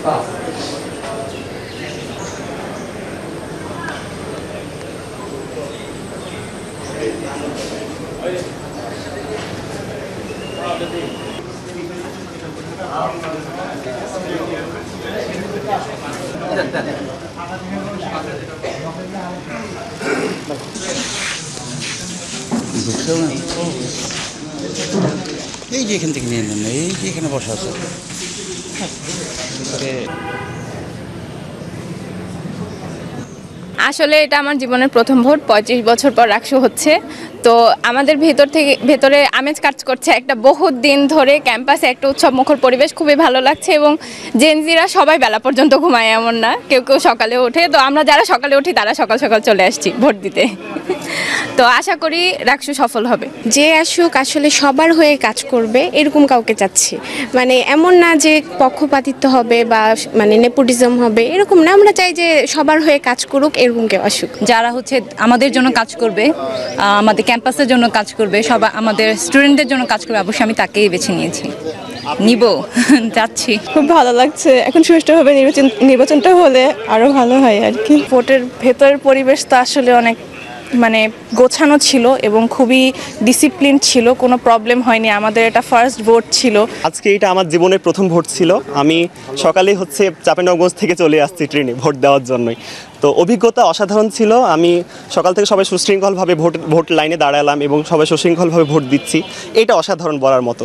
এই যে এখান থেকে নিয়ে নেন, এই যে এখানে বসা আছে। আসলে এটা আমার জীবনের প্রথম ভোট। 35 বছর পর রাকসু হচ্ছে, তো আমাদের ভেতরে আমেজ কাজ করছে। একটা বহুত দিন ধরে ক্যাম্পাসে একটা উৎসব মুখর পরিবেশ, খুবই ভালো লাগছে। এবং জেনজিরা সবাই বেলা পর্যন্ত ঘুমায় এমন না, কেউ কেউ সকালে ওঠে। তো আমরা যারা সকালে উঠি তারা সকাল সকাল চলে আসছি ভোট দিতে। তো আশা করি রাকসু সফল হবে। যে আসুক আসলে সবার হয়ে কাজ করবে এরকম কাউকে চাচ্ছি। মানে এমন না যে পক্ষপাতিত্ব হবে বা মানে নেপোটিজম হবে, এরকম না। আমরা চাই যে সবার হয়ে কাজ করুক, এরকম কেউ আসুক। যারা হচ্ছে আমাদের জন্য কাজ করবে, আমাদের ক্যাম্পাসের জন্য কাজ করবে, সবাই আমাদের স্টুডেন্টদের জন্য কাজ করবে, অবশ্যই আমি তাকেই বেছে নিয়েছি, নিব, যাচ্ছি। খুব ভালো লাগছে। এখন সুষ্ঠুভাবে নির্বাচনটা হলে আরো ভালো হয় আর কি। ভোটের ভেতরের পরিবেশ তো আসলে অনেক মানে গোছানো ছিল এবং খুবই ডিসিপ্লিন ছিল, কোনো প্রবলেম হয়নি। আমাদের এটা ফার্স্ট ভোট ছিল। আজকে এটা আমার জীবনের প্রথম ভোট ছিল। আমি সকালে চাঁপাইনবাবগঞ্জ থেকে চলে আসছি ট্রেনে ভোট দেওয়ার জন্যই। তো অভিজ্ঞতা অসাধারণ ছিল। আমি সকাল থেকে সবাই সুশৃঙ্খলভাবে ভোট লাইনে দাঁড়ালাম এবং সবাই সুশৃঙ্খলভাবে ভোট দিচ্ছি, এটা অসাধারণ বলার মতো।